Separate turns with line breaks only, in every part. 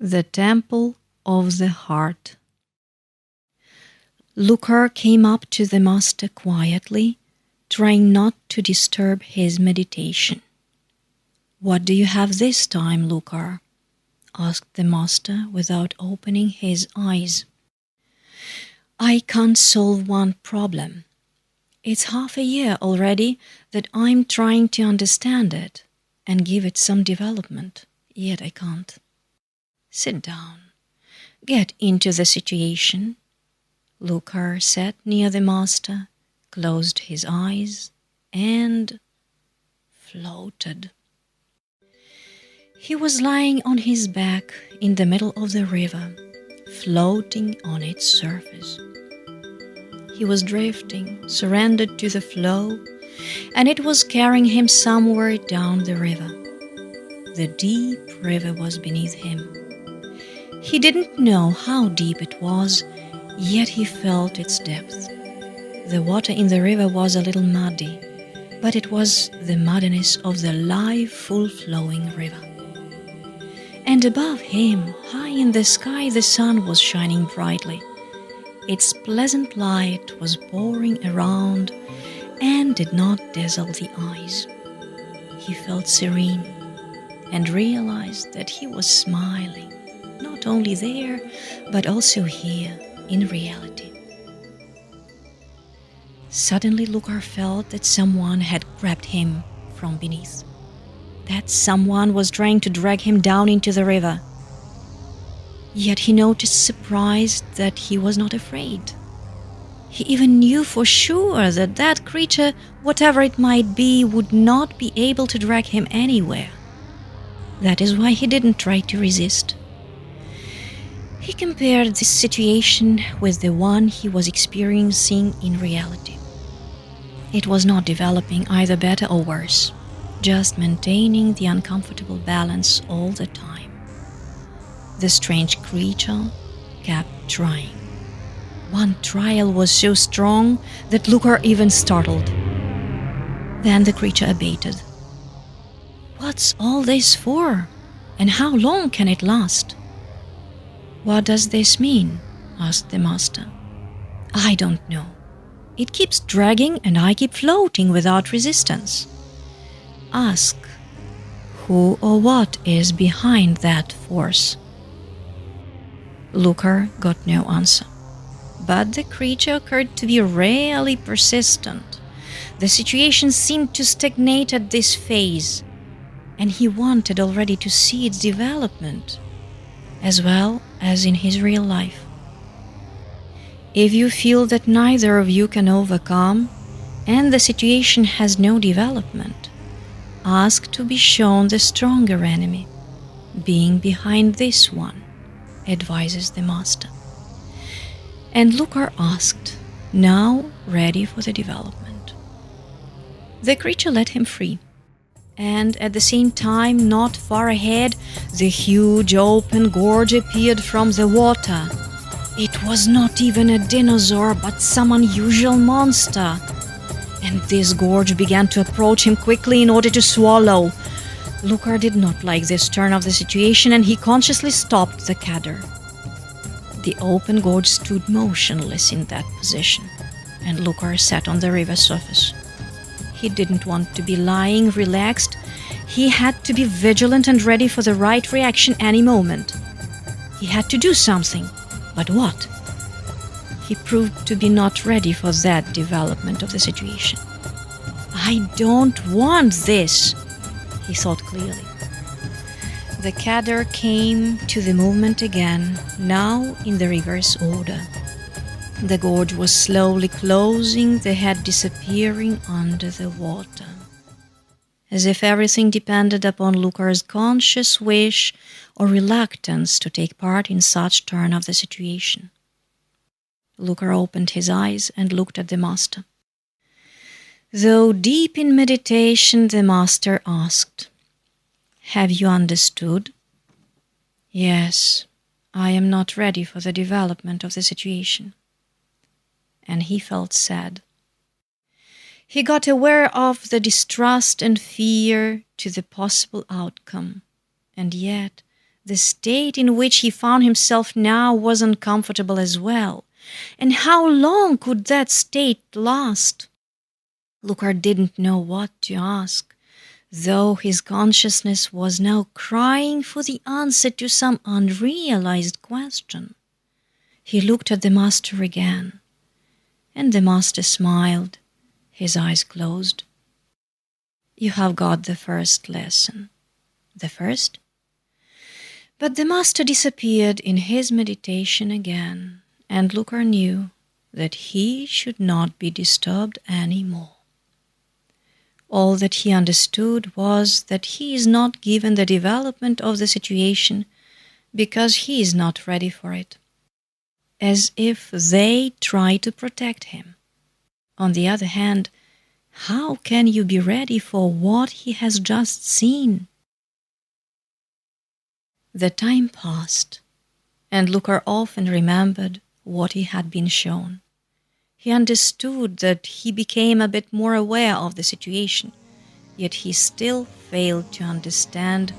The Temple of the Heart. Lucre came up to the master quietly, trying not to disturb his meditation. "What do you have this time, Lucre?" asked the master without opening his eyes. "I can't solve one problem. It's half a year already that I'm trying to understand it and give it some development, yet I can't." "Sit down. Get into the situation." Lucre sat near the master, closed his eyes, and floated. He was lying on his back in the middle of the river, floating on its surface. He was drifting, surrendered to the flow, and it was carrying him somewhere down the river. The deep river was beneath him. He didn't know how deep it was, yet he felt its depth. The water in the river was a little muddy, but it was the muddiness of the live, full-flowing river. And above him, high in the sky, the sun was shining brightly. Its pleasant light was pouring around and did not dazzle the eyes. He felt serene and realized that he was smiling, not only there, but also here in reality. Suddenly Lucre felt that someone had grabbed him from beneath. That someone was trying to drag him down into the river. Yet he noticed, surprised, that he was not afraid. He even knew for sure that that creature, whatever it might be, would not be able to drag him anywhere. That is why he didn't try to resist. He compared this situation with the one he was experiencing in reality. It was not developing either better or worse, just maintaining the uncomfortable balance all the time. The strange creature kept trying. One trial was so strong that Lucre even startled. Then the creature abated. "What's all this for? And how long can it last?" "What does this mean?" asked the master. "I don't know. It keeps dragging and I keep floating without resistance. Ask, who or what is behind that force?" Lucre got no answer. But the creature occurred to be really persistent. The situation seemed to stagnate at this phase, and he wanted already to see its development, as well as in his real life. If you feel that neither of you can overcome, and the situation has no development, ask to be shown the stronger enemy, being behind this one, advises the master. And Lucre asked, now ready for the development. The creature let him free, and at the same time, not far ahead, the huge open gorge appeared from the water. It was not even a dinosaur, but some unusual monster. And this gorge began to approach him quickly in order to swallow. Lucre did not like this turn of the situation, and he consciously stopped the cadre. The open gorge stood motionless in that position, and Lucre sat on the river surface. He didn't want to be lying relaxed. He had to be vigilant and ready for the right reaction any moment. He had to do something, but what? He proved to be not ready for that development of the situation. "I don't want this," he thought clearly. The cadre came to the movement again, now in the reverse order. The gorge was slowly closing, the head disappearing under the water. As if everything depended upon Lucre's conscious wish or reluctance to take part in such turn of the situation. Lucre opened his eyes and looked at the master. Though deep in meditation, the master asked, "Have you understood?" "Yes, I am not ready for the development of the situation." And he felt sad. He got aware of the distrust and fear to the possible outcome, and yet The state in which he found himself now was uncomfortable as well. And how long could that state last? Lucar didn't know what to ask, though his consciousness was now crying for the answer to some unrealized question. He looked at the master again, and the master smiled, his eyes closed. You have got the first lesson. The first? But the master disappeared in his meditation again, and Lucar knew that he should not be disturbed any more. All that he understood was that he is not given the development of the situation because he is not ready for it, as if they try to protect him. On the other hand, how can you be ready for what he has just seen? The time passed, and Lucar often remembered what he had been shown. He understood that he became a bit more aware of the situation, yet he still failed to understand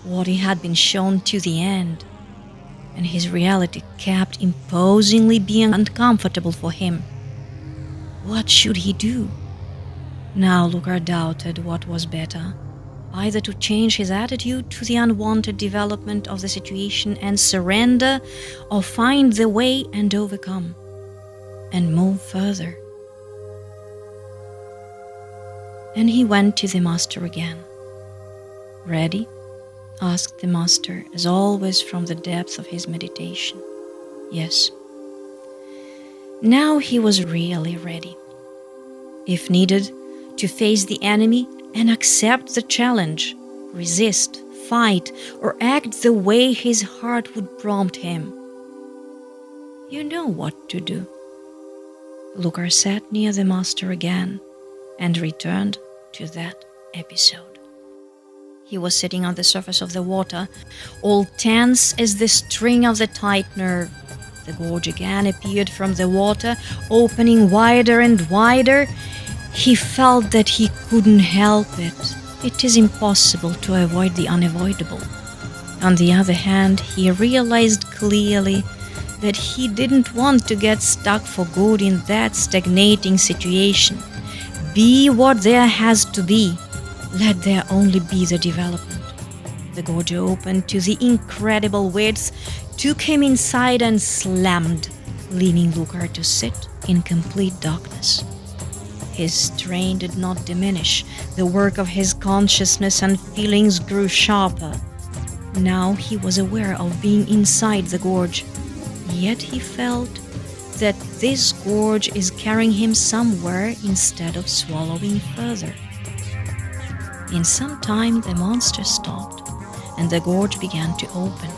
what he had been shown to the end, and his reality kept imposingly being uncomfortable for him. What should he do? Now Lucar doubted what was better, either to change his attitude to the unwanted development of the situation and surrender, or find the way and overcome, and move further. And he went to the master again. Ready? Asked the master, as always from the depth of his meditation. Yes. Now he was really ready. If needed, to face the enemy and accept the challenge, resist, fight, or act the way his heart would prompt him. You know what to do. Lucar sat near the master again and returned to that episode. He was sitting on the surface of the water, all tense as the string of the tight nerve. The gorge again appeared from the water, opening wider and wider. He felt that he couldn't help it. It is impossible to avoid the unavoidable. On the other hand, he realized clearly that he didn't want to get stuck for good in that stagnating situation. Be what there has to be. Let there only be the development. The gorge opened to the incredible width, took him inside and slammed, leaving Lucar to sit in complete darkness. His strain did not diminish. The work of his consciousness and feelings grew sharper. Now he was aware of being inside the gorge, yet he felt that this gorge is carrying him somewhere instead of swallowing further. In some time the monster stopped, and the gorge began to open.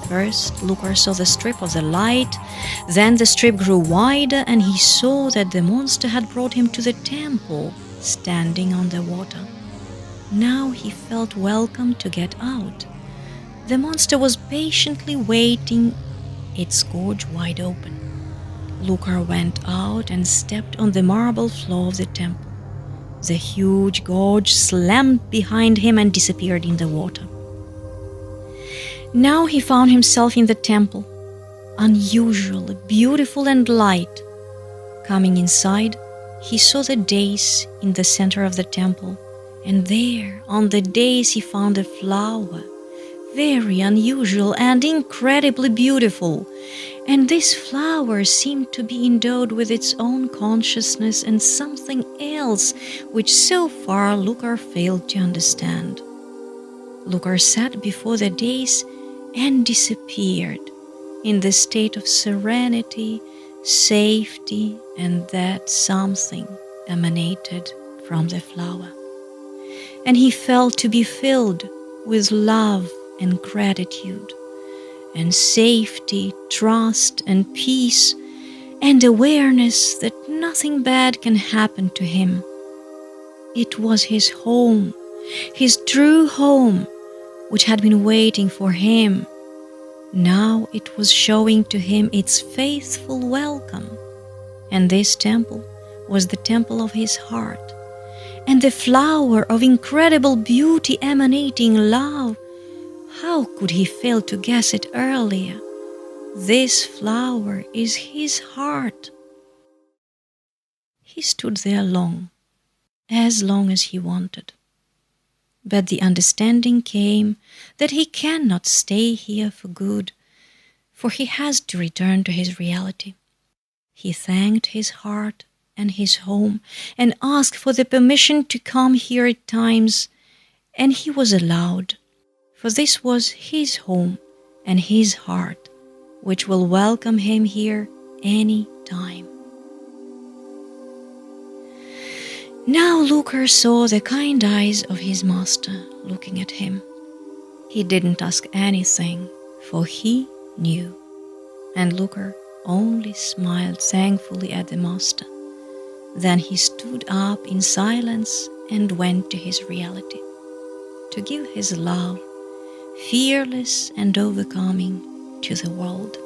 First, Lucar saw the strip of the light, then the strip grew wider, and he saw that the monster had brought him to the temple, standing on the water. Now he felt welcome to get out. The monster was patiently waiting, its gorge wide open. Lucar went out and stepped on the marble floor of the temple. The huge gorge slammed behind him and disappeared in the water. Now he found himself in the temple, unusual, beautiful and light. Coming inside, he saw the dais in the center of the temple, and there, on the dais, he found a flower, very unusual and incredibly beautiful. And this flower seemed to be endowed with its own consciousness and something else which so far Lucar failed to understand. Lucar sat before the dais and disappeared in the state of serenity, safety, and that something emanated from the flower. And he felt to be filled with love and gratitude, and safety, trust, and peace, and awareness that nothing bad can happen to him. It was his home, his true home, which had been waiting for him. Now it was showing to him its faithful welcome. And this temple was the temple of his heart, and the flower of incredible beauty emanating love. How could he fail to guess it earlier? This flower is his heart. He stood there long as he wanted. But the understanding came that he cannot stay here for good, for he has to return to his reality. He thanked his heart and his home and asked for the permission to come here at times, and he was allowed, for this was his home and his heart, which will welcome him here any time. Now Lucar saw the kind eyes of his master looking at him. He didn't ask anything, for he knew, and Lucar only smiled thankfully at the master. Then he stood up in silence and went to his reality, to give his love, fearless and overcoming, to the world.